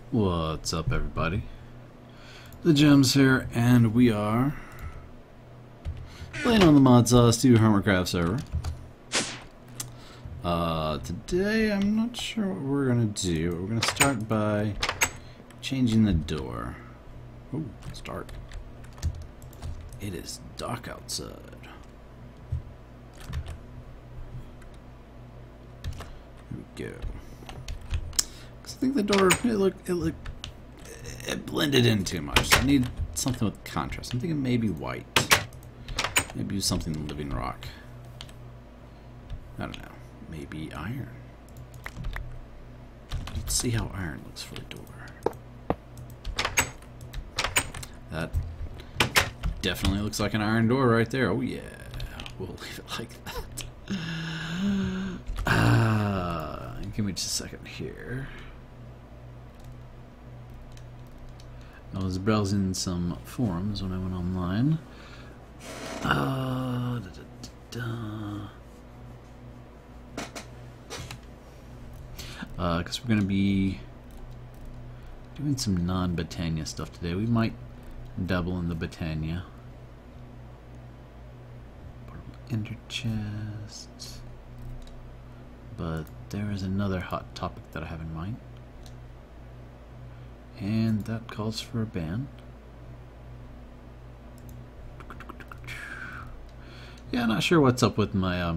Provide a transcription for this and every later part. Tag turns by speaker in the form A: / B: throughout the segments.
A: What's up, everybody? The Gems here, and we are playing on the MS2 Hermitcraft server. Today, I'm not sure what we're gonna do. We're gonna start by changing the door. Oh, it's dark. It is dark outside. Here we go. I think the door it blended in too much. So I need something with contrast. I'm thinking maybe white. Maybe use something living rock. I don't know. Maybe iron. Let's see how iron looks for the door. That definitely looks like an iron door right there. Oh yeah. We'll leave it like that. Give me just a second here. I was browsing some forums when I went online. Because we're going to be doing some non-Botania stuff today. We might dabble in the Botania. Ender chest. But there is another hot topic that I have in mind. And that calls for a ban. Yeah, not sure what's up with my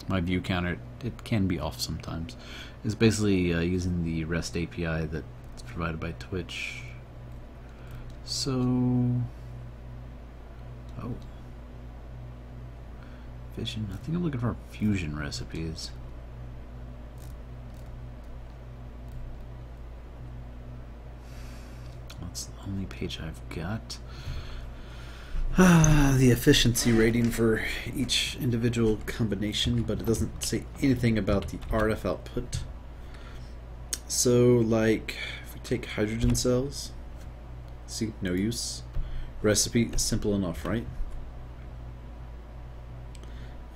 A: my view counter. It can be off sometimes. It's basically using the REST API that's provided by Twitch. So, oh, fission. I think I'm looking for fusion recipes. That's the only page I've got. The efficiency rating for each individual combination, but it doesn't say anything about the RF output. So, like, if we take hydrogen cells, see, no use. Recipe, simple enough, right?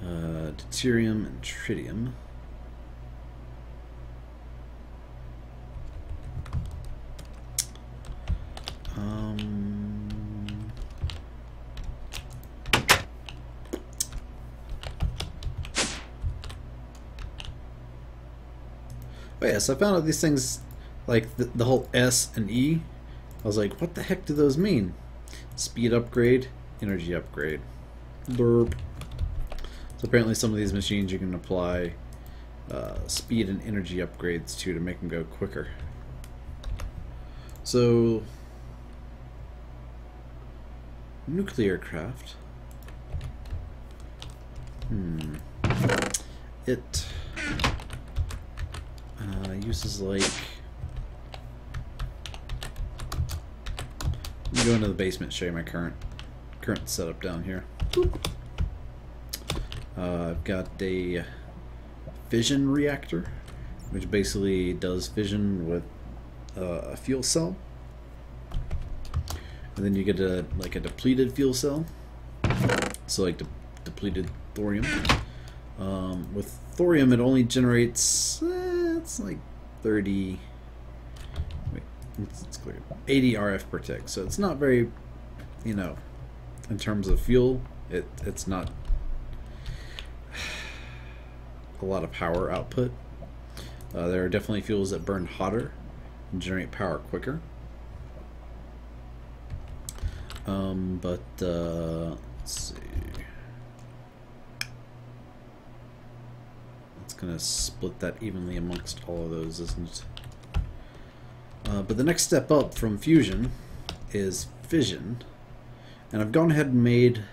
A: Deuterium and tritium. Oh yeah, so I found out these things, like the whole S and E, I was like, what the heck do those mean? Speed upgrade, energy upgrade. Derp. So apparently some of these machines you can apply speed and energy upgrades to make them go quicker. So, nuclear craft. It uses like. Let me go into the basement, show you my current setup down here. I've got a fission reactor, which basically does fission with a fuel cell, and then you get a depleted fuel cell, so like depleted thorium. With thorium, it only generates it's like 30. Wait, it's clear. 80 RF per tick, so it's not very, you know, in terms of fuel, it's not a lot of power output. There are definitely fuels that burn hotter and generate power quicker. Let's see. It's gonna split that evenly amongst all of those, isn't it? But the next step up from fusion is fission, and I've gone ahead and made.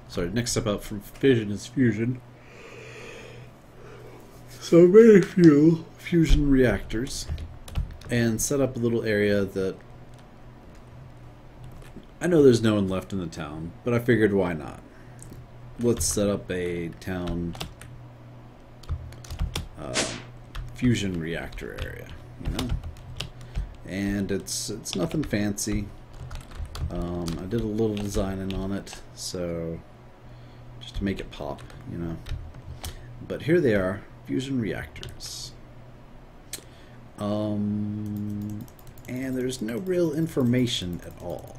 A: Sorry, next step up from fission is fusion. So I made a few fusion reactors and set up a little area that I know there's no one left in the town, but I figured why not? Let's set up a town fusion reactor area, you know? And it's nothing fancy. I did a little designing on it, so just to make it pop, you know. But here they are, fusion reactors. and there's no real information at all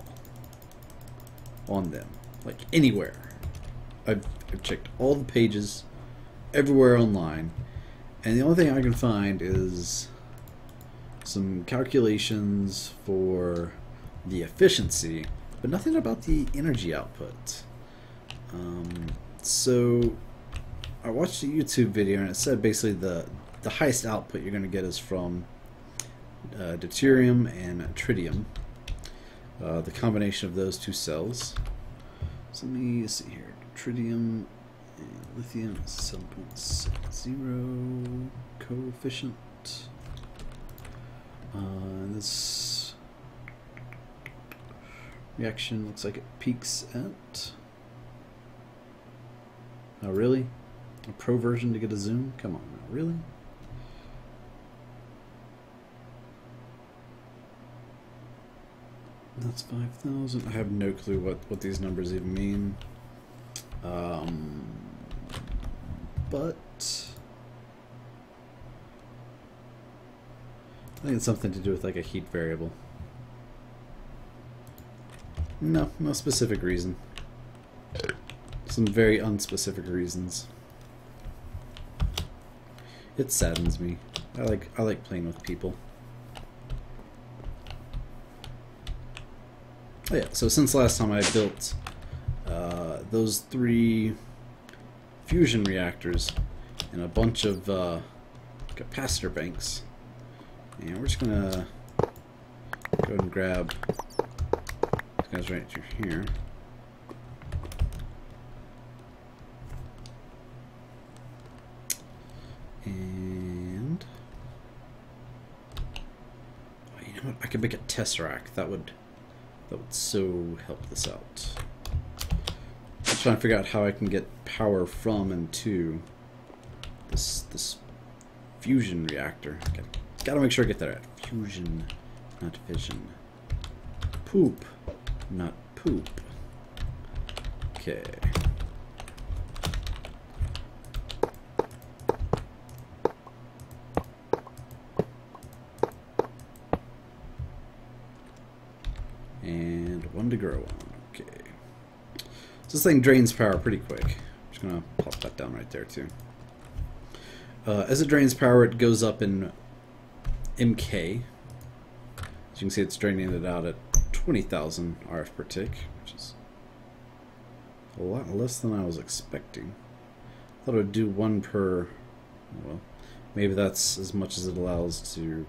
A: on them, like anywhere. I've checked all the pages everywhere online, and the only thing I can find is some calculations for the efficiency, but nothing about the energy output. So I watched a YouTube video and it said basically the highest output you're going to get is from deuterium and tritium, the combination of those two cells. So let me see here. Tritium and lithium is 7.60 coefficient. This reaction looks like it peaks at... Oh, really? A pro version to get a zoom? Come on now, really? That's 5,000. I have no clue what these numbers even mean. But I think it's something to do with like a heat variable. No specific reason. Some very unspecific reasons. It saddens me. I like playing with people. Oh yeah, so since last time I built those 3 fusion reactors and a bunch of capacitor banks. And we're just gonna go ahead and grab these guys right through here. And oh, you know what? I could make a tesseract. That would so help this out. I'm trying to figure out how I can get power from and to this fusion reactor. Gotta make sure I get that right. Fusion, not fission. Poop, not poop. Okay. And 1 to grow on. Okay. So this thing drains power pretty quick. I'm just gonna pop that down right there too. As it drains power, it goes up in MK. As you can see, it's draining it out at 20,000 RF per tick, which is a lot less than I was expecting. I thought it would do 1 per. Well, maybe that's as much as it allows to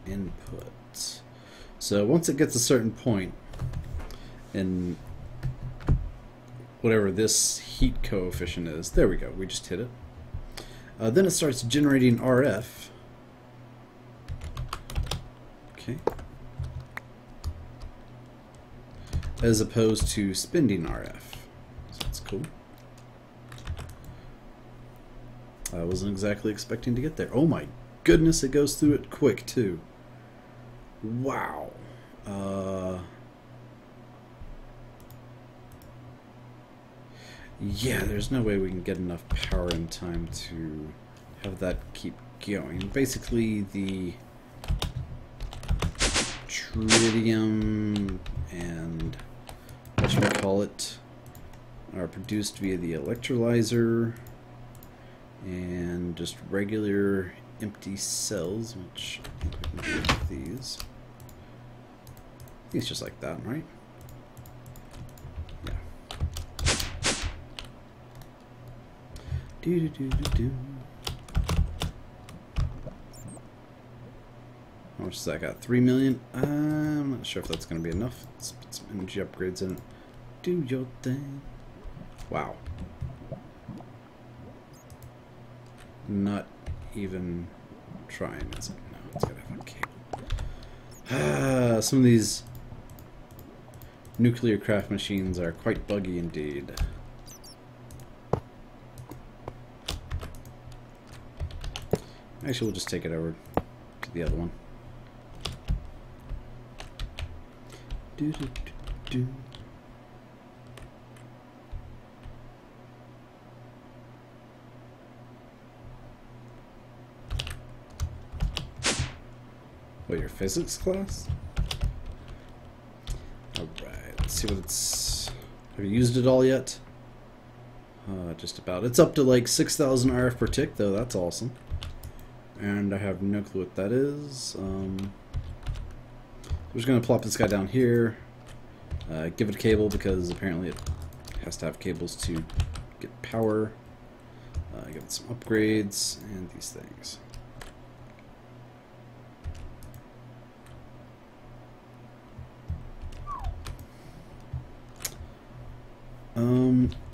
A: input. So once it gets a certain point, and whatever this heat coefficient is, there we go, we just hit it. Then it starts generating RF. Okay. As opposed to spending RF. So that's cool. I wasn't exactly expecting to get there. Oh my goodness, it goes through it quick too. Wow. Yeah, there's no way we can get enough power in time to have that keep going. Basically, the tritium and whatchamacallit are produced via the electrolyzer and just regular empty cells, which I think we can do with these. I think it's just like that, right? Yeah. Do. How much does that got? 3 million? I'm not sure if that's going to be enough. Let's put some energy upgrades in it. Do your thing. Wow. Not even trying, is it? No, it's got to have a cable. Some of these nuclear craft machines are quite buggy indeed. Actually, we'll just take it over to the other one. Do. What, your physics class? Alright, let's see what it's... Have you used it all yet? Just about. It's up to like 6,000 RF per tick, though. That's awesome. And I have no clue what that is. I'm just going to plop this guy down here. Give it a cable because apparently it has to have cables to get power. Give it some upgrades and these things.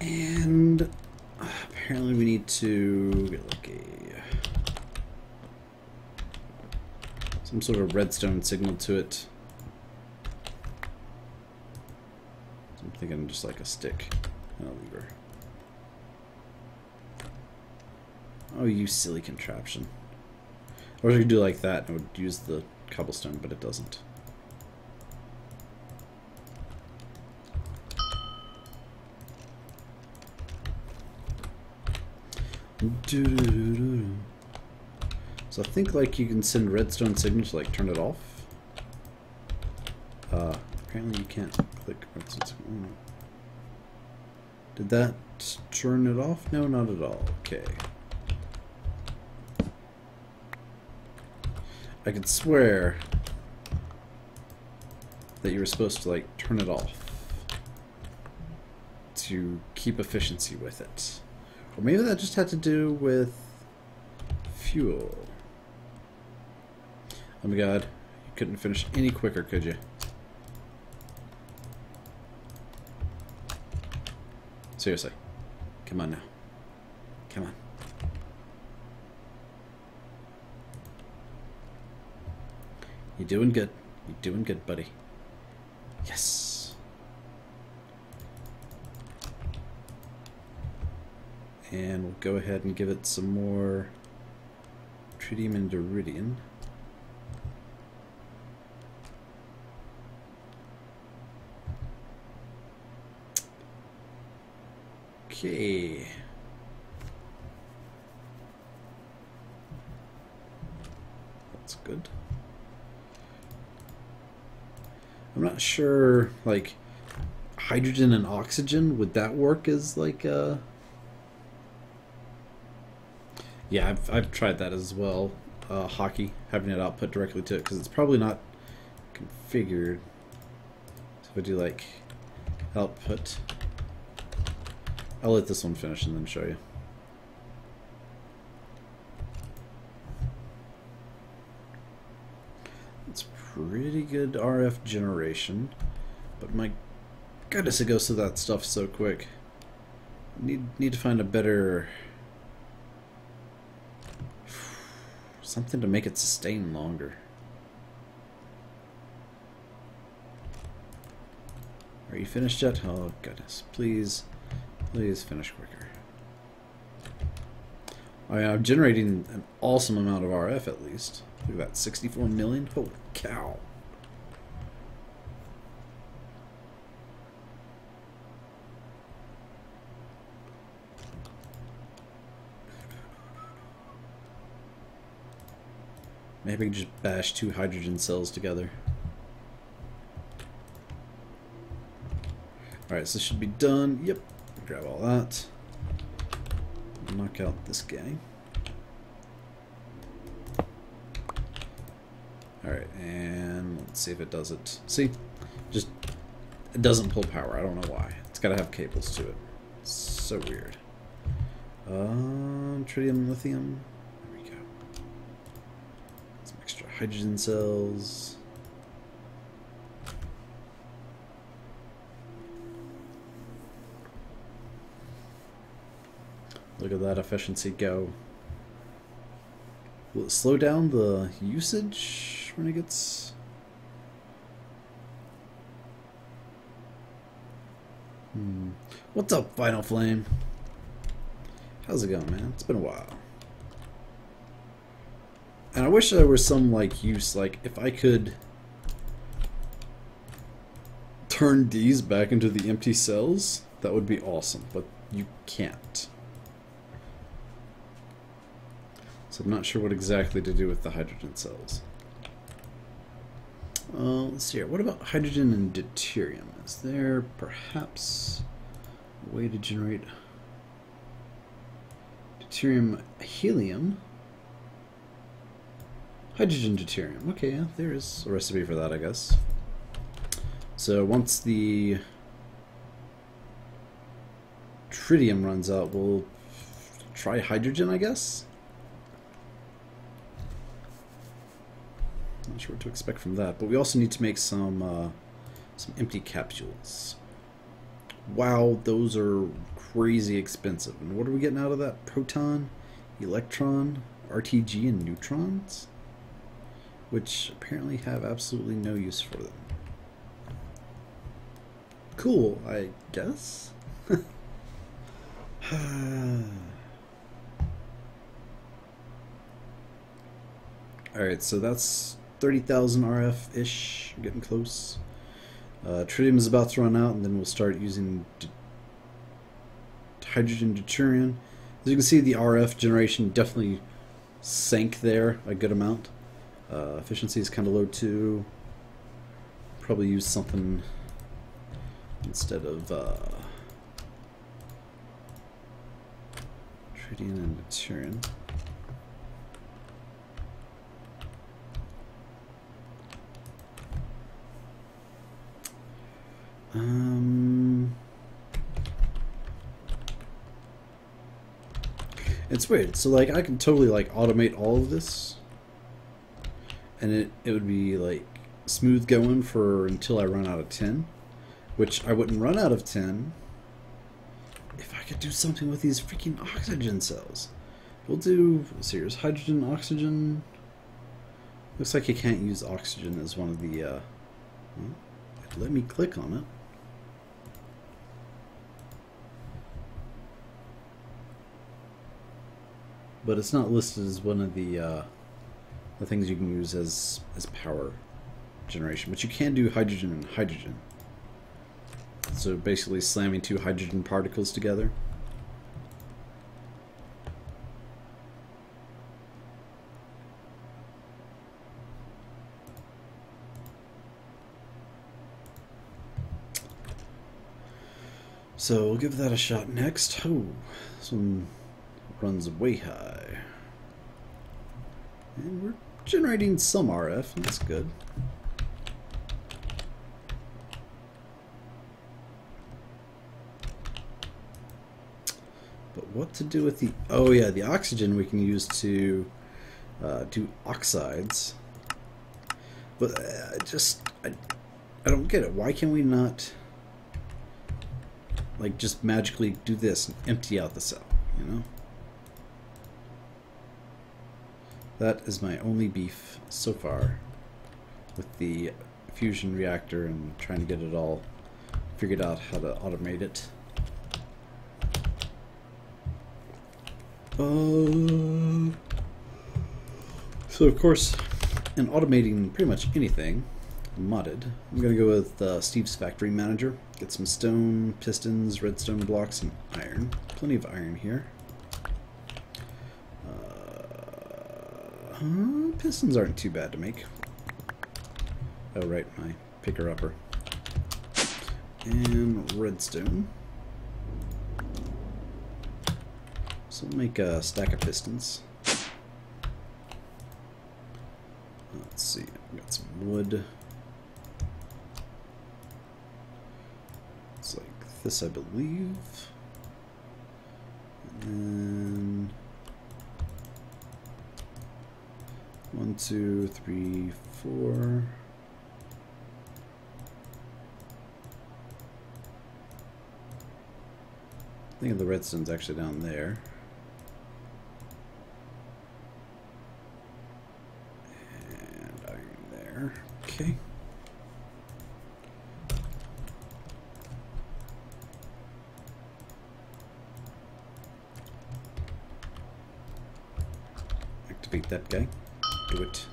A: And apparently we need to get like some sort of redstone signal to it. So I'm thinking just like a stick and a lever. Oh, you silly contraption. I wish I could do like that and it would use the cobblestone, but it doesn't. So I think like you can send redstone signals to like turn it off. Apparently you can't click redstone signal. Did that turn it off? No, not at all. Okay. I could swear that you were supposed to like turn it off to keep efficiency with it. Or maybe that just had to do with fuel. Oh my god, you couldn't finish any quicker, could you? Seriously. Come on now. Come on. You're doing good. You're doing good, buddy. Yes. And we'll go ahead and give it some more tritium and iridium. Okay. That's good. I'm not sure, like, hydrogen and oxygen, would that work as like a... Yeah, I've tried that as well. Hockey, having it output directly to it, because it's probably not configured. So if I do like output, I'll let this one finish and then show you. It's pretty good RF generation, but my goodness, it goes through that stuff so quick. Need to find a better... something to make it sustain longer. Are you finished yet? Oh goodness. Please finish quicker. I'm generating an awesome amount of RF at least. Look at that, 64 million? Holy cow. Maybe I can just bash 2 hydrogen cells together. Alright, so this should be done. Yep. Grab all that. Knock out this guy. Alright, and let's see if it does it. See? Just, it doesn't pull power. I don't know why. It's gotta have cables to it. It's so weird. Tritium, lithium. Hydrogen cells. Look at that efficiency go. Will it slow down the usage when it gets... What's up, Final Flame? How's it going, man? It's been a while. And I wish there was some, like, use, like, if I could turn these back into the empty cells, that would be awesome, but you can't. So I'm not sure what exactly to do with the hydrogen cells. Let's see here. What about hydrogen and deuterium? Is there perhaps a way to generate deuterium, helium, hydrogen, deuterium? Okay, yeah, there is a recipe for that, I guess. So once the tritium runs out, we'll try hydrogen, I guess. Not sure what to expect from that, but we also need to make some empty capsules. Wow, those are crazy expensive. And what are we getting out of that? Proton, electron, RTG, and neutrons, which apparently have absolutely no use for them. Cool, I guess. Alright, so that's 30,000 RF-ish, getting close. Tritium is about to run out, and then we'll start using hydrogen deuterium. As you can see, the RF generation definitely sank there a good amount. Efficiency is kind of low too. Probably use something instead of tritium and deuterium. It's weird. So like I can totally like automate all of this, and it would be like smooth going for until I run out of 10, which I wouldn't run out of 10 if I could do something with these freaking oxygen cells. We'll do, let's see, here's hydrogen, oxygen. Looks like you can't use oxygen as one of the well, let me click on it. But it's not listed as one of the things you can use as power generation. But you can do hydrogen and hydrogen. So basically slamming two hydrogen particles together. So we'll give that a shot next. Oh, this one runs way high. And we're generating some RF, that's good. But what to do with the... Oh yeah, the oxygen we can use to do oxides. But I don't get it. Why can we not like just magically do this and empty out the cell, you know? That is my only beef so far with the fusion reactor and trying to get it all figured out how to automate it. So of course, in automating pretty much anything modded, I'm going to go with Steve's Factory Manager. Get some stone, pistons, redstone blocks, and iron. Plenty of iron here. Pistons aren't too bad to make. Oh right, my picker-upper. And redstone. So we'll make a stack of pistons. Let's see, I've got some wood. It's like this, I believe. And then 1, 2, 3, 4. I think the redstone's actually down there. And iron there. Okay. Activate that guy. Do it.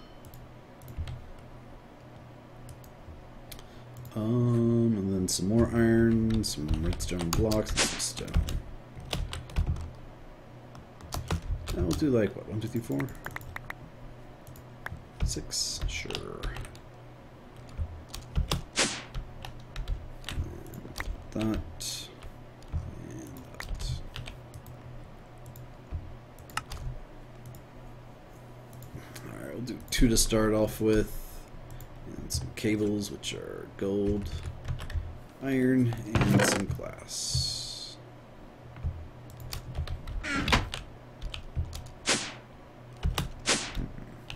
A: And then some more iron, some redstone blocks, and some stone. And we'll do like, what, 1, 2, 3, 4? 6, sure. that. And that. Alright, we'll do 2 to start off with. And some cables, which are gold, iron, and some glass.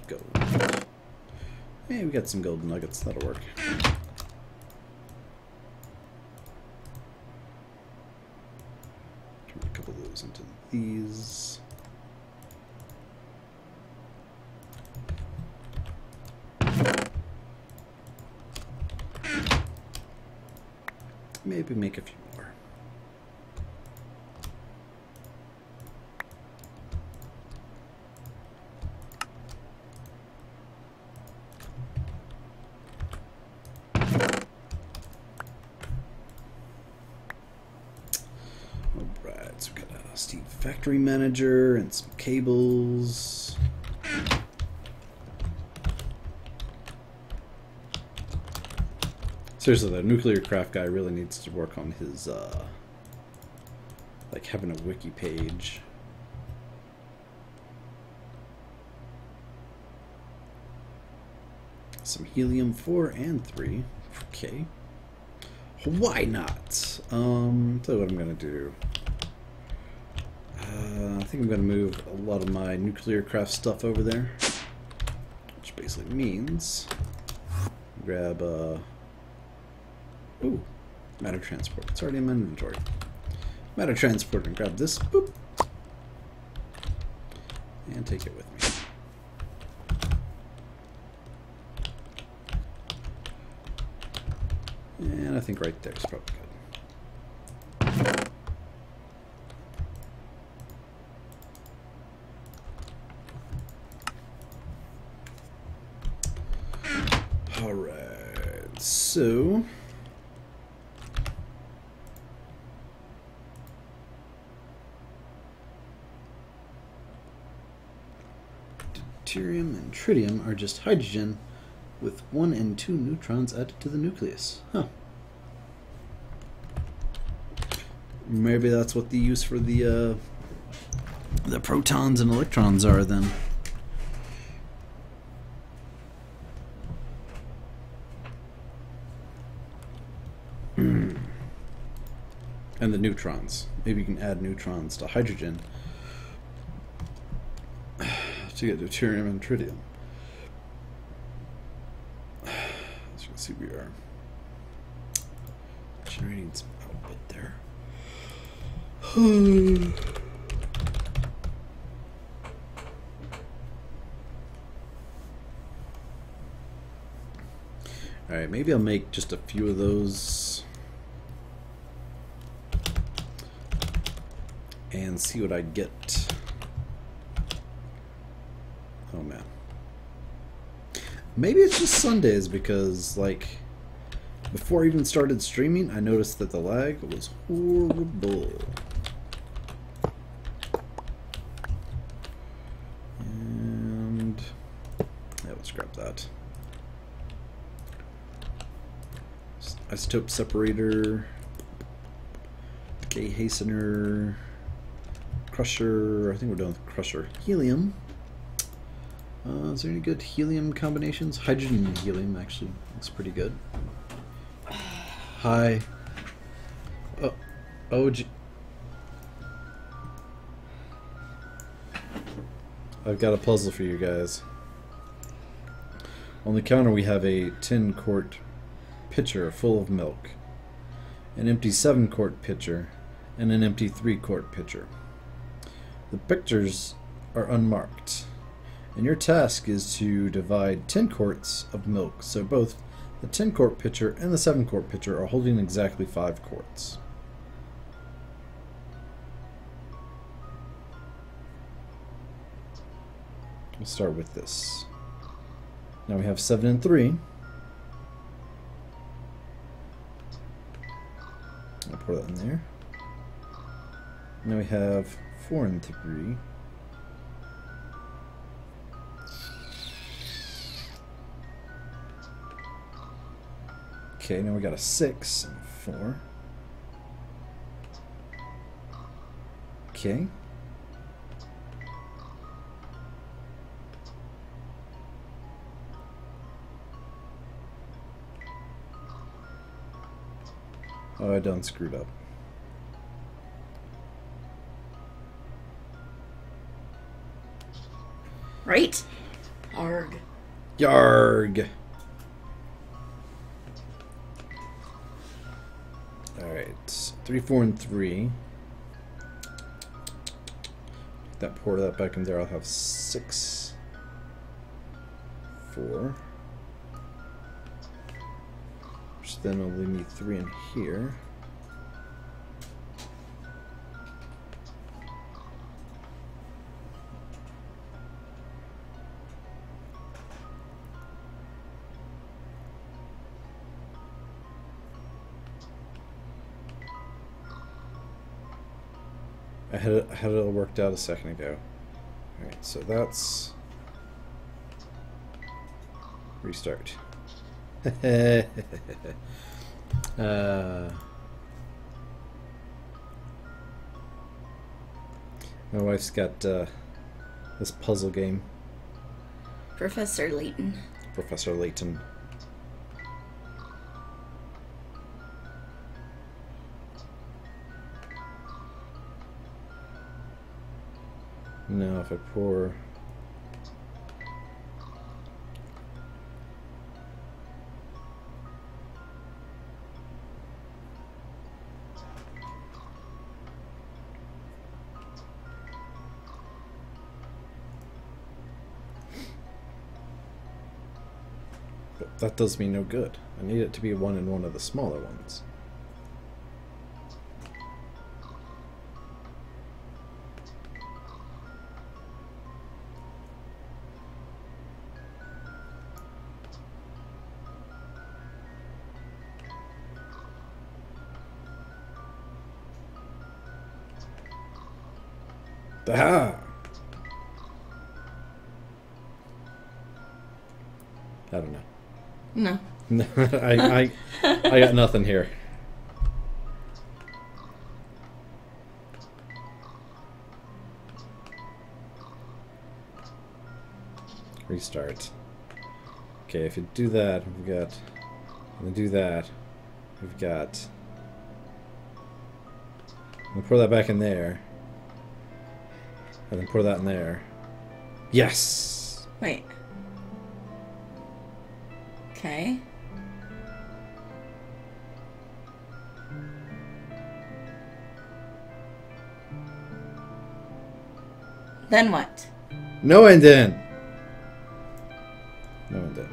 A: Gold. Hey, we got some gold nuggets. That'll work. Turn a couple of those into these. Maybe make a few more. Alright, so we got a Steve Factory Manager and some cables. Seriously, the nuclear craft guy really needs to work on his, like having a wiki page. Some helium-4 and 3. Okay. Why not? Tell you what I'm gonna do. I think I'm gonna move a lot of my nuclear craft stuff over there. Which basically means grab ooh, matter transport. It's already in my inventory. Matter transport and grab this. Boop. And take it with me. And I think right there is probably good. Alright, so deuterium and tritium are just hydrogen with 1 and 2 neutrons added to the nucleus. Huh. Maybe that's what the use for the protons and electrons are then. And the neutrons. Maybe you can add neutrons to hydrogen to get deuterium and tritium. As you can see, we are generating some output there. Alright, maybe I'll make just a few of those and see what I get. Oh man. Maybe it's just Sundays because, like, before I even started streaming, I noticed that the lag was horrible. And yeah, let's grab that. Isotope separator, decay hastener, crusher. I think we're done with crusher. Helium. Is there any good helium combinations? Hydrogen and helium actually looks pretty good. Hi. Oh, I've got a puzzle for you guys. On the counter we have a 10-quart pitcher full of milk, an empty 7-quart pitcher, and an empty 3-quart pitcher. The pictures are unmarked, and your task is to divide 10 quarts of milk, so both the 10-quart pitcher and the 7-quart pitcher are holding exactly 5 quarts. We'll start with this. Now we have 7 and 3. I'll pour that in there. Now we have 4 and 3. Okay, now we got a 6 and 4. Okay. Oh, I done screwed up.
B: Right? Arg.
A: Yarg! Alright. 3, 4, and 3. That pour that back in there, I'll have 6, 4. Which then will leave me 3 in here. I had it all worked out a second ago. Alright, so that's... Restart. My wife's got this puzzle game.
B: Professor Layton.
A: Professor Layton. Now if I pour... But that does me no good. I need it to be one in one of the smaller ones. Aha! I don't know.
B: No.
A: No, I got nothing here. Restart. Okay, if you do that, we've got... And then do that, we've got... We'll pour that back in there. And then pour that in there. Yes!
B: Wait. Okay. Then what?
A: No and then. No and then.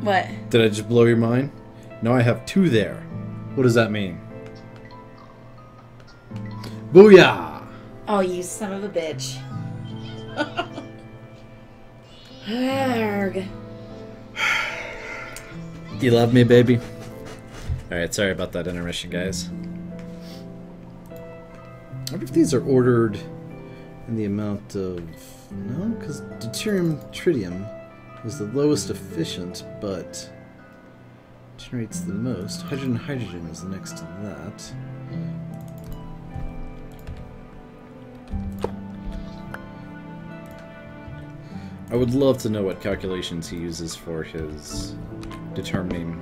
B: What?
A: Did I just blow your mind? Now I have 2 there. What does that mean? Booyah!
B: Oh, you son of a bitch. Arg.
A: You love me, baby? Alright, sorry about that intermission, guys. I wonder if these are ordered in the amount of... No, because deuterium tritium is the lowest efficient, but generates the most. Hydrogen hydrogen is next to that. I would love to know what calculations he uses for his determining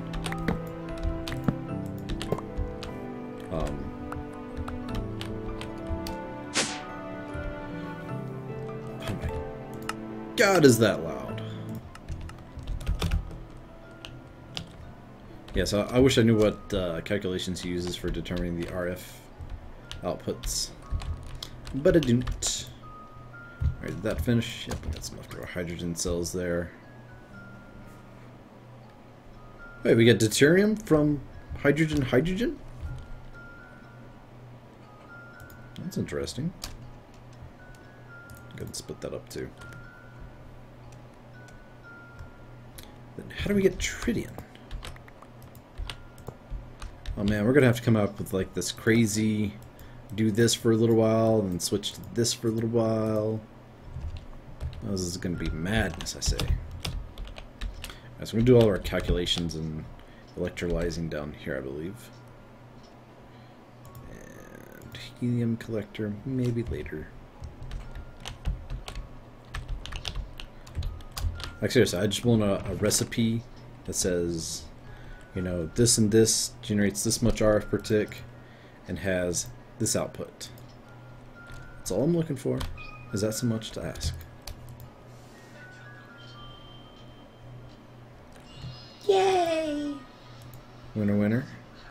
A: oh my god, is that loud? Yes, I wish I knew what calculations he uses for determining the RF outputs, but I didn't. Alright, did that finish? Yep, we got some leftover hydrogen cells there. Wait, we get deuterium from hydrogen hydrogen? That's interesting. Go ahead and split that up too. Then how do we get tritium? Oh man, we're gonna have to come up with like this crazy do this for a little while, then switch to this for a little while. Oh, this is gonna be madness, I say. So we're going to do all of our calculations and electrolyzing down here, I believe. And helium collector, maybe later. Like seriously, I just want a recipe that says, you know, this and this generates this much RF per tick and has this output. That's all I'm looking for. Is that so much to ask?
B: Yay!
A: Winner, winner.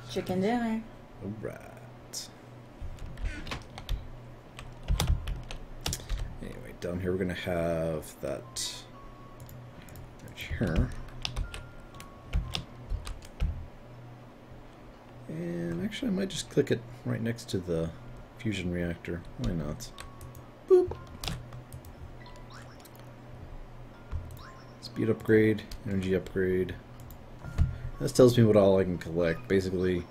B: Chicken dinner.
A: Alright. Anyway, down here we're going to have that right here. And actually I might just click it right next to the fusion reactor. Why not? Boop. Speed upgrade, energy upgrade. This tells me what all I can collect. Basically,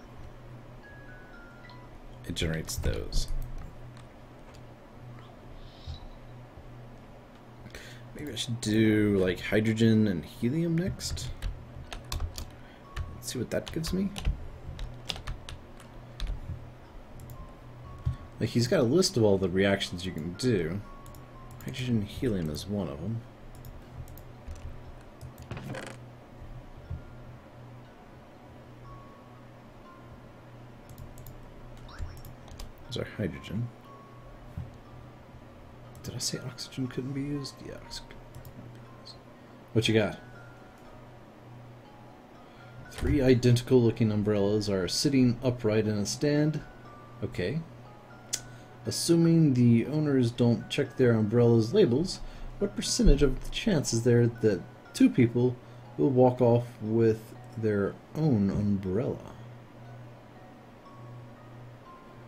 A: it generates those. Maybe I should do like hydrogen and helium next. Let's see what that gives me. Like, he's got a list of all the reactions you can do. Hydrogen and helium is one of them. There's our hydrogen. Did I say oxygen couldn't be used? Yeah, oxygen couldn't be used. What you got? 3 identical looking umbrellas are sitting upright in a stand. Okay. Assuming the owners don't check their umbrellas' labels, what percentage of the chance is there that 2 people will walk off with their own umbrella?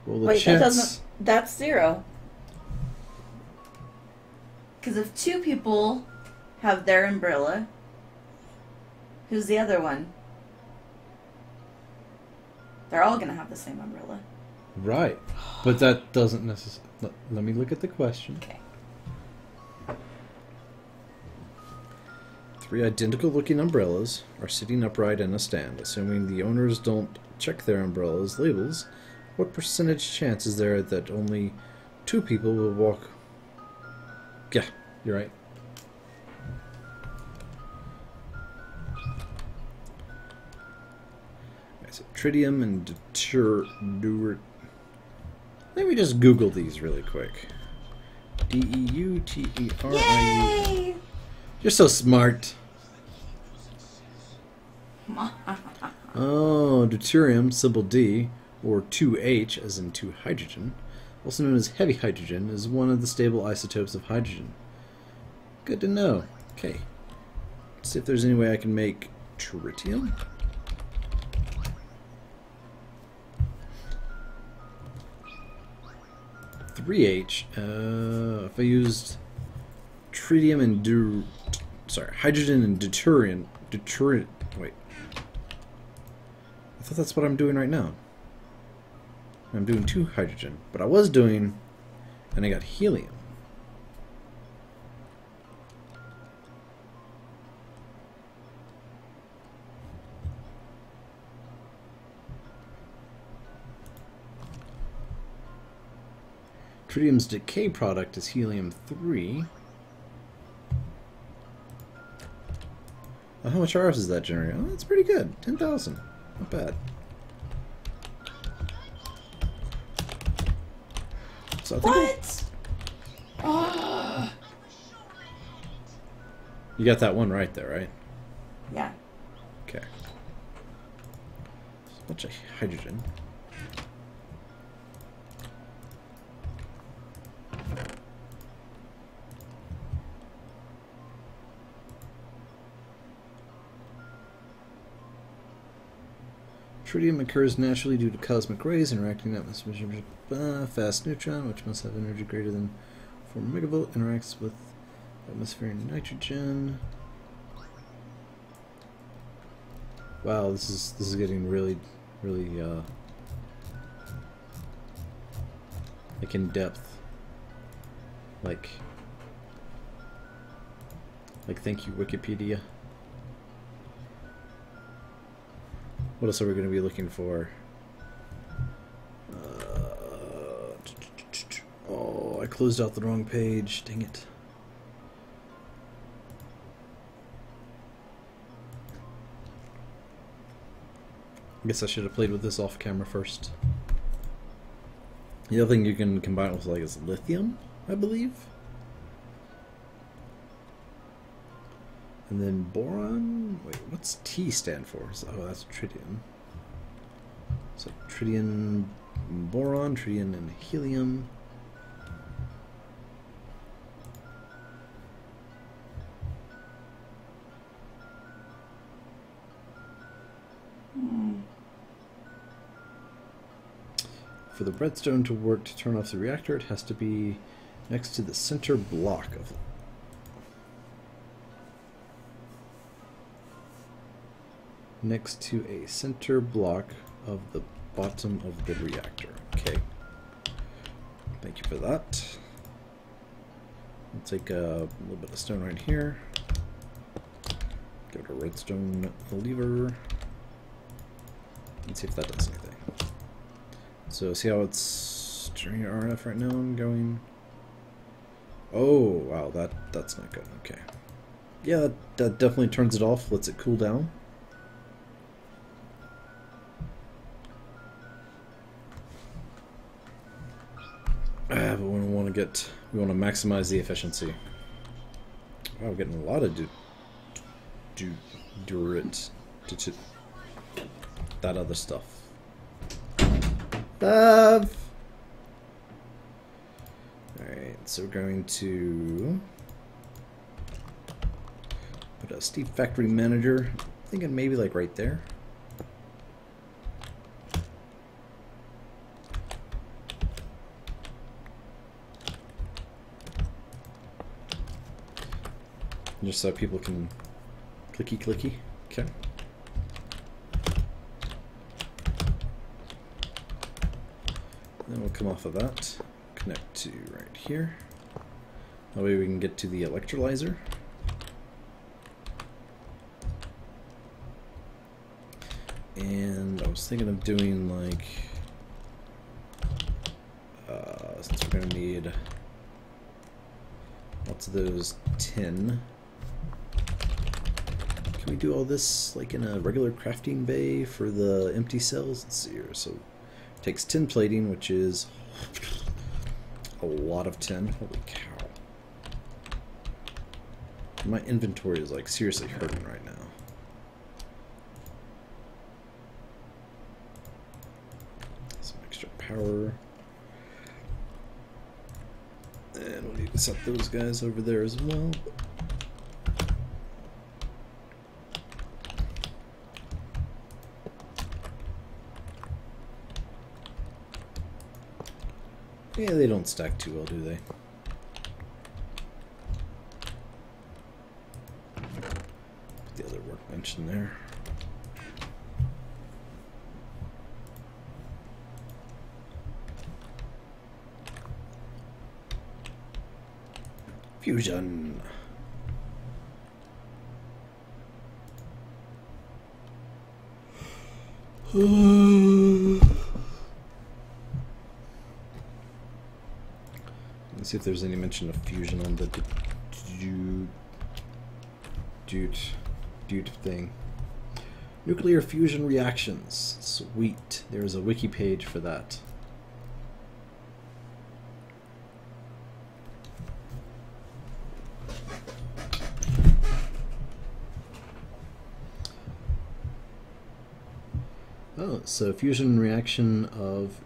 A: Well, the
B: Wait,
A: chance...
B: that doesn't. That's 0. Because if 2 people have their umbrella, who's the other one? They're all gonna have the same umbrella.
A: Right, but that doesn't necessarily... Let me look at the question.
B: Okay.
A: 3 identical looking umbrellas are sitting upright in a stand. Assuming the owners don't check their umbrellas' labels, what percentage chance is there that only 2 people will walk... Yeah, you're right. Okay, so tritium and Let me just Google these really quick. D-E-U-T-E-R-I-U.
B: Yay!
A: You're so smart. Oh, deuterium, symbol D, or 2H, as in 2 hydrogen, also known as heavy hydrogen, is one of the stable isotopes of hydrogen. Good to know. Okay. Let's see if there's any way I can make tritium. H. If I used tritium and hydrogen and deuterium. Wait. I thought that's what I'm doing right now. I'm doing 2 hydrogen, but I was doing, and I got helium. Tritium's decay product is helium-3. How much RF does that generate? Oh, that's pretty good. 10,000. Not bad. So I think
B: What? Oh.
A: you got that one right there, right?
B: Yeah.
A: Okay. So a bunch of hydrogen. Tritium occurs naturally due to cosmic rays interacting with atmospheric fast neutron, which must have energy greater than 4 megavolt, interacts with atmospheric nitrogen. Wow, this is getting really like in depth. Like thank you, Wikipedia. What else are we going to be looking for? Oh, I closed out the wrong page. Dang it. I guess I should have played with this off camera first. The other thing you can combine it with like is lithium, I believe. And then boron. Wait, what's T stand for? Oh, that's tritium. So tritium, boron, tritium, and helium. For the redstone to work to turn off the reactor, it has to be next to the center block of it. Next to a center block of the bottom of the reactor. Okay. Thank you for that. I'll take a little bit of stone right here. Give it a redstone lever. And see if that does anything. So see how it's turning RF right now and going. Oh wow, that's not good. Okay. Yeah, that definitely turns it off, lets it cool down. But we want to maximize the efficiency. Wow, we're getting a lot of that other stuff. Alright, so we're going to put a Steve Factory Manager. I'm thinking maybe like right there. Just so people can clicky. Okay. Then we'll come off of that, connect to right here. That way we can get to the electrolyzer. And I was thinking of doing like, since we're going to need lots of those tin, can we do all this like in a regular crafting bay for the empty cells? Let's see here. So it takes tin plating, which is a lot of tin. Holy cow. My inventory is like seriously hurting right now. Some extra power. And we'll need to set those guys over there as well. Yeah, they don't stack too well, do they? Put the other workbench in there. Fusion. Let's see if there's any mention of fusion on the dude thing. Nuclear fusion reactions. Sweet. There's a wiki page for that. Oh, so fusion reaction of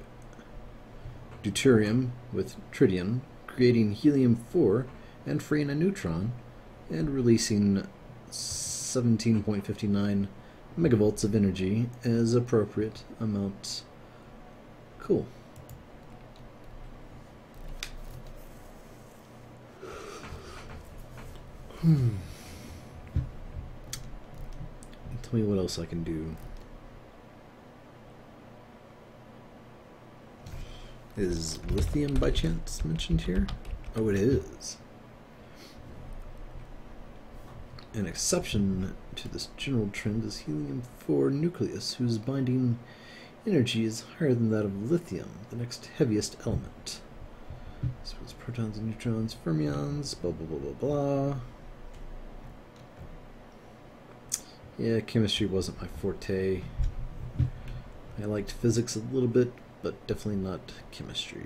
A: deuterium with tritium, creating helium-4 and freeing a neutron, and releasing 17.59 megavolts of energy as appropriate amount. Cool. Tell me what else I can do. Is lithium by chance mentioned here? Oh, it is. An exception to this general trend is helium-4 nucleus, whose binding energy is higher than that of lithium, the next heaviest element. So it's protons and neutrons, fermions, blah blah blah blah blah. Yeah, chemistry wasn't my forte. I liked physics a little bit, but definitely not chemistry.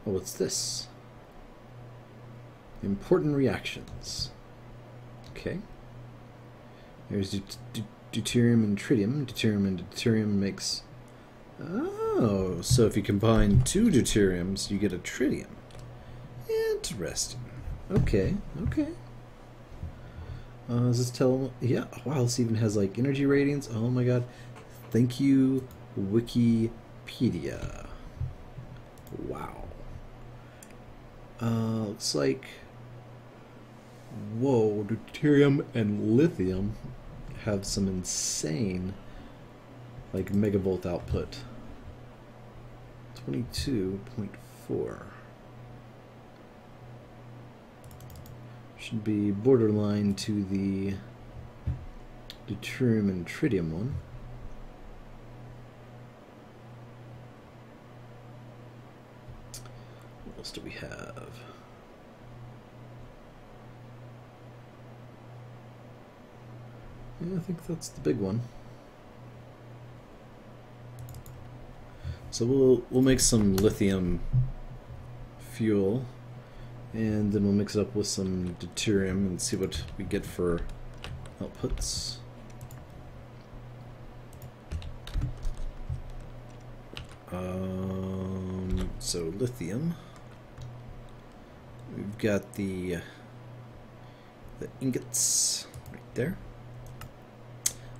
A: Oh, what's this? Important reactions. Okay. There's deuterium and tritium. Deuterium and deuterium makes... Oh, so if you combine two deuteriums, you get a tritium. Interesting. Okay, okay. Does this tell... Yeah, wow, this even has, like, energy ratings. Oh my god. Thank you, Wikipedia. Wow. Looks like... Whoa, deuterium and lithium have some insane, like, megavolt output. 22.4. Should be borderline to the deuterium and tritium one. What else do we have? Yeah, I think that's the big one. So we'll make some lithium fuel, and then we'll mix it up with some deuterium and see what we get for outputs. So lithium. We've got the ingots right there.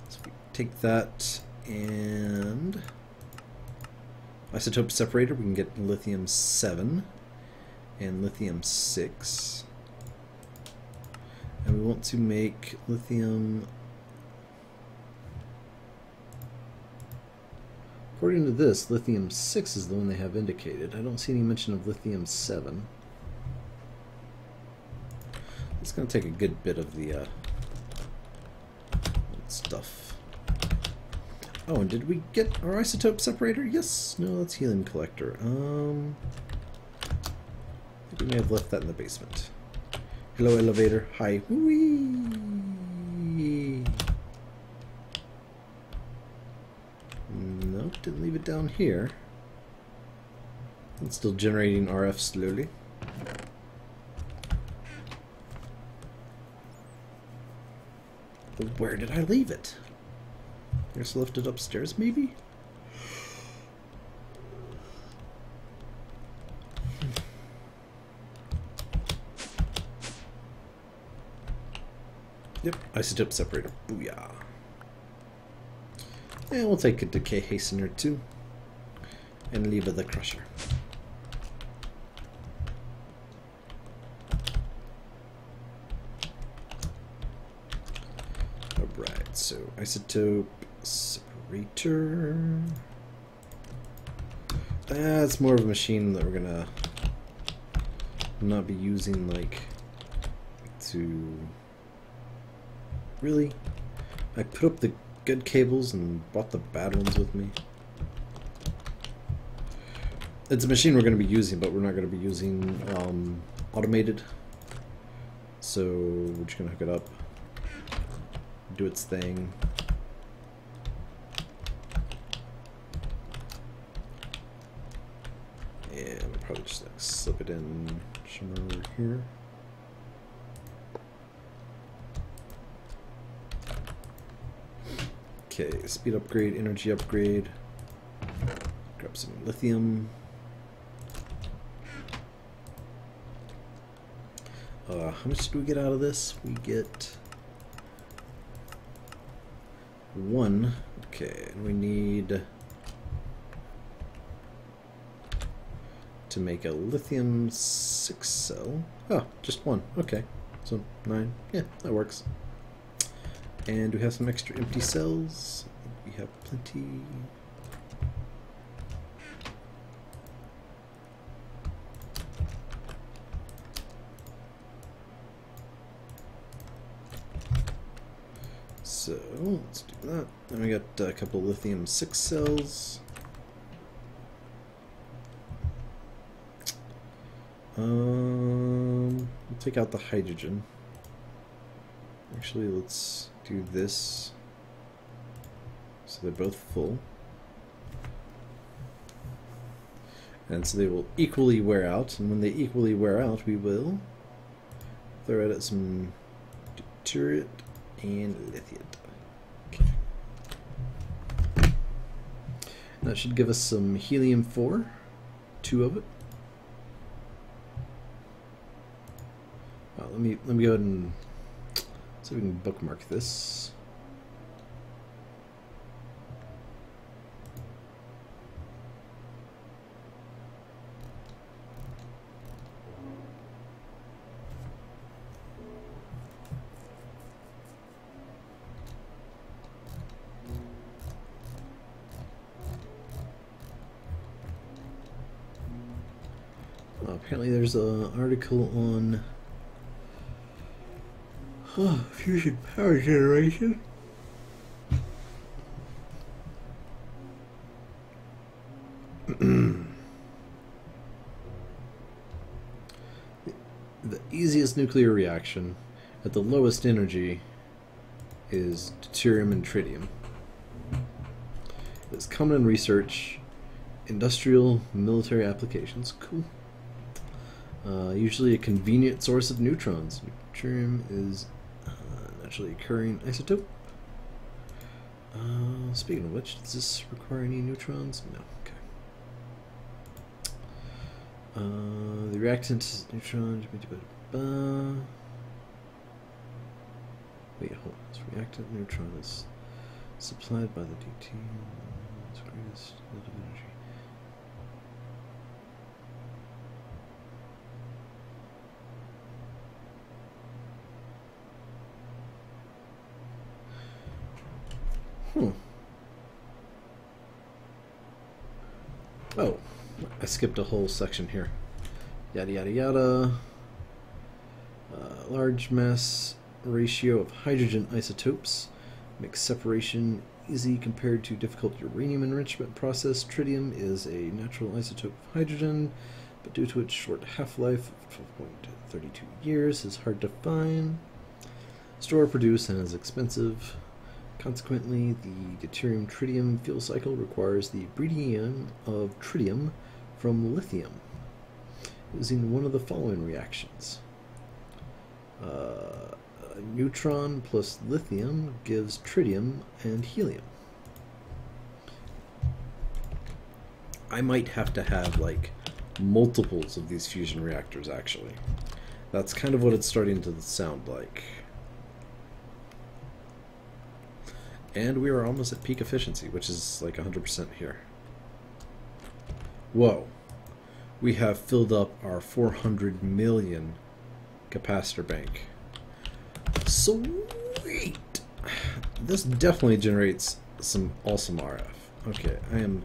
A: So we take that and isotope separator. We can get lithium 7 and lithium 6. And we want to make lithium... According to this, lithium 6 is the one they have indicated. I don't see any mention of lithium 7. It's going to take a good bit of the stuff. Oh, and did we get our isotope separator? Yes. No, that's helium collector. I think we may have left that in the basement. Hello, elevator. Hi. Whee! No, didn't leave it down here. It's still generating RF slowly. But where did I leave it? I guess I left it upstairs, maybe? Yep, isotope separator. Booyah. And we'll take a decay hastener too. And leave the crusher. Alright, so isotope separator. That's more of a machine that we're gonna not be using, like, to... Really? I put up the good cables and brought the bad ones with me. It's a machine we're going to be using, but we're not going to be using automated. So we're just going to hook it up, do its thing. And we'll probably just like slip it in somewhere over here. Okay, speed upgrade, energy upgrade. Grab some lithium. How much do we get out of this? We get 1. Okay, and we need to make a lithium 6 cell. Oh, just 1. Okay, so 9. Yeah, that works. And we have some extra empty cells. We have plenty. So let's do that. Then we got a couple of lithium-6 cells. We'll take out the hydrogen. Actually, let's do this. So they're both full. And so they will equally wear out. And when they equally wear out, we will throw out some deuterium and lithium. Okay. That should give us some helium-4, 2 of it. Let me go ahead and see if we can bookmark this. Apparently there's an article on fusion power generation. The easiest nuclear reaction at the lowest energy is deuterium and tritium. It's common in research, industrial, military applications. Cool. Usually a convenient source of neutrons. Deuterium is naturally occurring isotope. Speaking of which, does this require any neutrons? No. Okay. The reactant is neutron. Wait, hold on. This reactant neutron is supplied by the DT. Its greatest level of energy. Oh, I skipped a whole section here. Yada yada yada. Large mass ratio of hydrogen isotopes makes separation easy compared to difficult uranium enrichment process. Tritium is a natural isotope of hydrogen, but due to its short half-life of 12.32 years, is hard to find, store, produce, and is expensive. Consequently, the deuterium-tritium fuel cycle requires the breeding of tritium from lithium using one of the following reactions. A neutron plus lithium gives tritium and helium. I might have to have like multiples of these fusion reactors actually. That's kind of what it's starting to sound like. And we are almost at peak efficiency, which is like 100% here. Whoa. We have filled up our 400 million capacitor bank. Sweet! This definitely generates some awesome RF. Okay, I am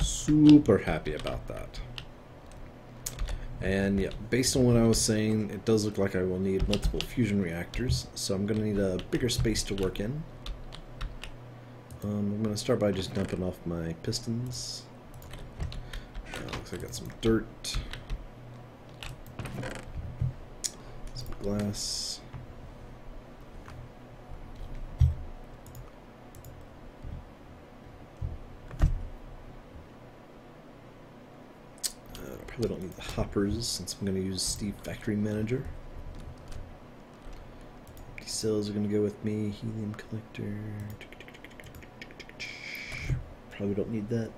A: super happy about that. And yeah, based on what I was saying, it does look like I will need multiple fusion reactors, so I'm going to need a bigger space to work in. I'm going to start by just dumping off my pistons. Looks like I got some dirt, some glass. Probably don't need the hoppers since I'm going to use Steve Factory Manager. These cells are going to go with me. Helium collector. Probably don't need that.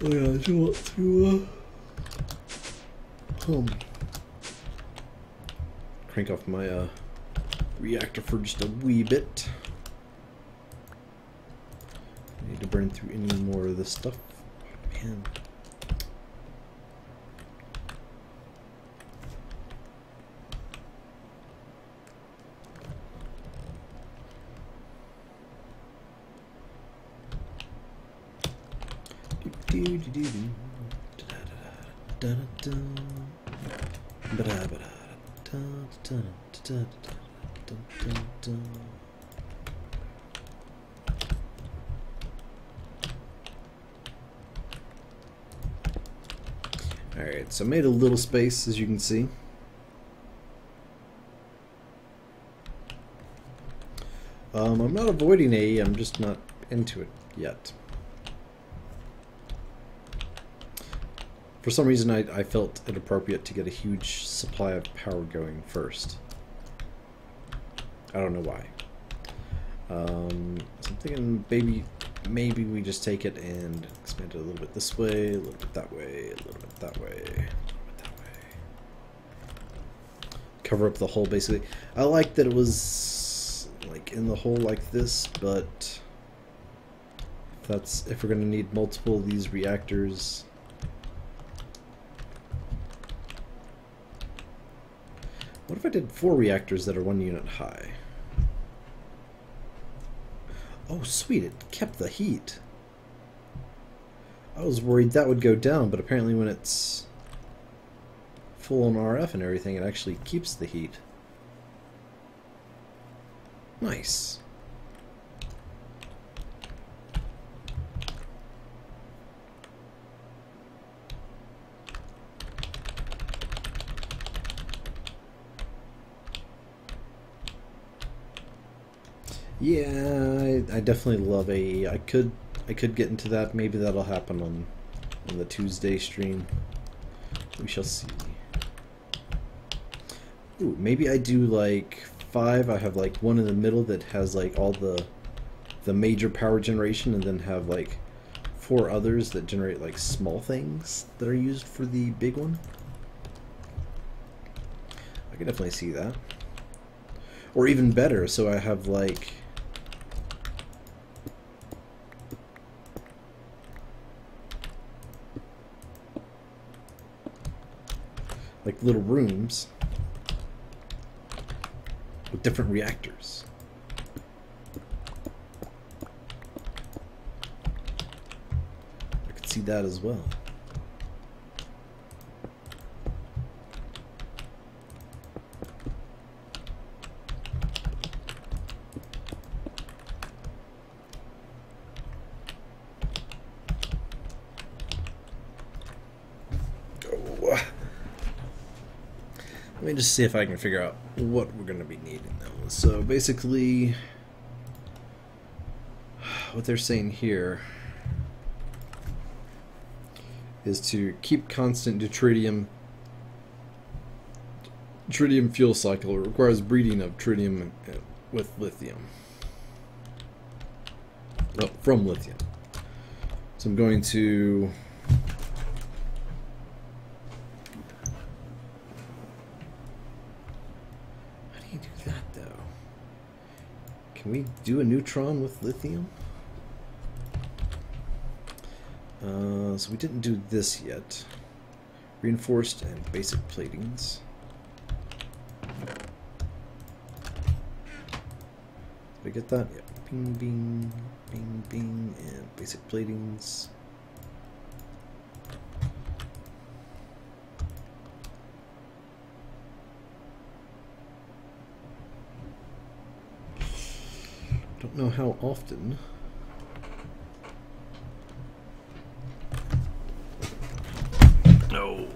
A: Oh yeah, I do want to crank off my reactor for just a wee bit. I need to burn through any more of this stuff. Man. Alright, so I made a little space, as you can see. I'm not avoiding AE, I'm just not into it yet. For some reason I felt it appropriate to get a huge supply of power going first. I don't know why. So I'm thinking maybe we just take it and expand it a little bit this way, a little bit that way, a little bit that way, a little bit that way. Cover up the hole basically. I like that it was like in the hole like this, but if we're gonna need multiple of these reactors. What if I did 4 reactors that are 1 unit high? Oh sweet, it kept the heat. I was worried that would go down, but apparently when it's full on RF and everything, it actually keeps the heat. Nice. Yeah, I definitely love AE. I could get into that. Maybe that'll happen on the Tuesday stream. We shall see. Ooh, maybe I do like 5. I have like one in the middle that has like all the major power generation, and then have like 4 others that generate like small things that are used for the big one. I can definitely see that. Or even better, so I have like little rooms with different reactors. I could see that as well. Let me just see if I can figure out what we're going to be needing though. So basically, what they're saying here is to keep constant tritium fuel cycle. It requires breeding of tritium with lithium. Oh, from lithium. So I'm going to Can we do a neutron with lithium? So we didn't do this yet. Reinforced and basic platings. Did I get that? Yeah. Bing, bing, bing, bing, and basic platings. Don't know how often. No.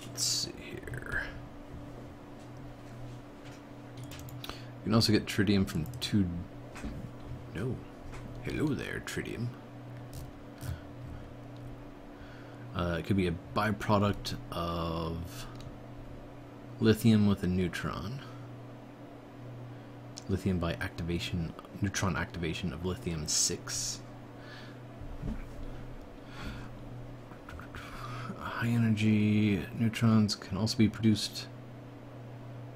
A: Let's see here. You can also get tritium from No. Hello there, tritium. It could be a byproduct of lithium with a neutron. Lithium by activation, neutron activation of lithium-6. High energy neutrons can also be produced.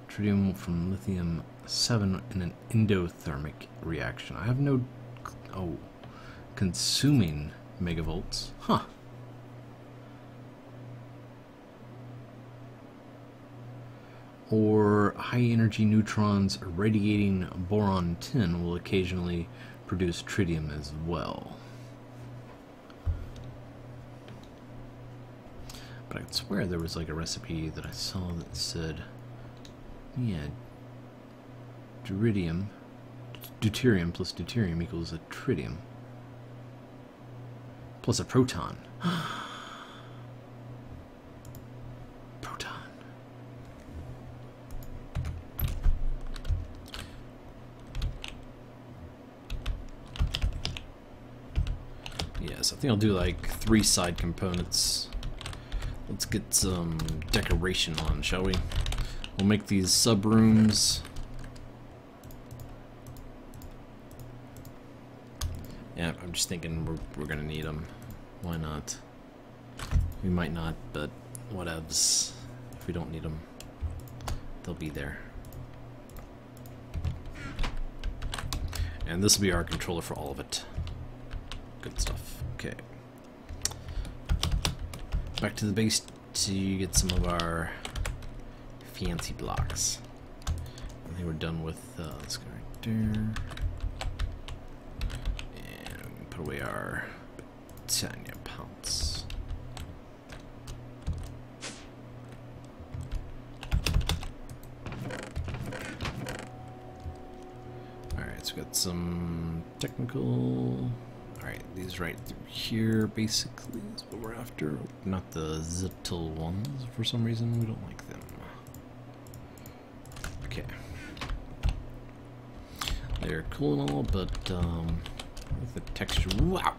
A: Tritium from lithium-7 in an endothermic reaction. I have no... Oh, consuming megavolts. Huh.
C: or high-energy neutrons radiating boron-10 will occasionally produce tritium as well. But I swear there was like a recipe that I saw that said, yeah, deuterium plus deuterium equals a tritium plus a proton. Proton. Yes, I think I'll do like 3 side components. Let's get some decoration on, shall we? We'll make these sub rooms. Yeah, I'm just thinking we're gonna need them. Why not? We might not, but whatevs. If we don't need them, they'll be there. And this will be our controller for all of it. Good stuff. Okay. Back to the base to get some of our fancy blocks. I think we're done with, let's go right there. And we can put away our Titania pounce. Alright, so we got some technical. Alright, these right through here basically is what we're after. Not the Zittel ones. For some reason, we don't like them. Okay. They're cool and all, but with the texture. Wow!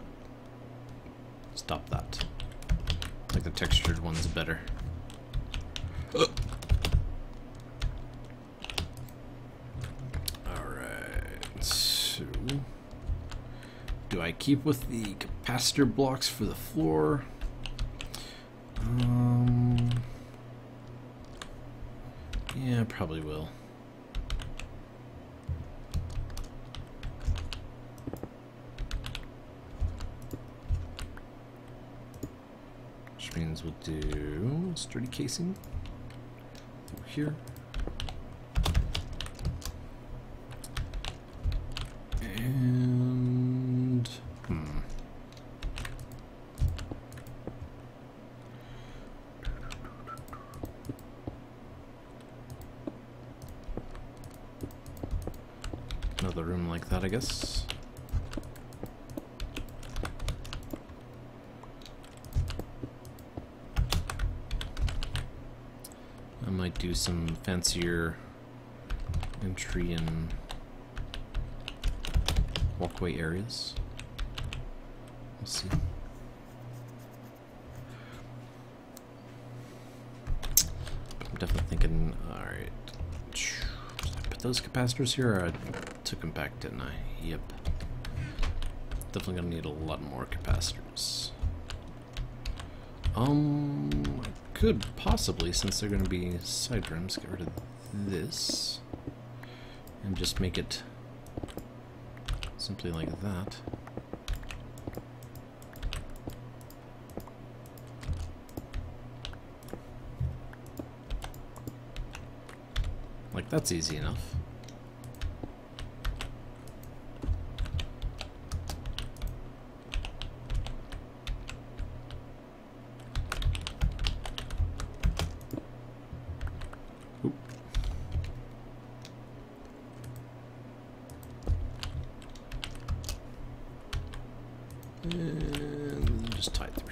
C: Stop that. I like the textured ones better. Alright, so do I keep with the capacitor blocks for the floor? Yeah, probably will. Which means we'll do sturdy casing through here. And another room like that, I guess. I might do some fancier entry and walkway areas. We'll see. But I'm definitely thinking, alright. Did I put those capacitors here, or I took them back, didn't I? Yep. Definitely gonna need a lot more capacitors. I could possibly, since they're gonna be side rooms, get rid of this and just make it simply like that. Like, that's easy enough. Oop. And just tie it through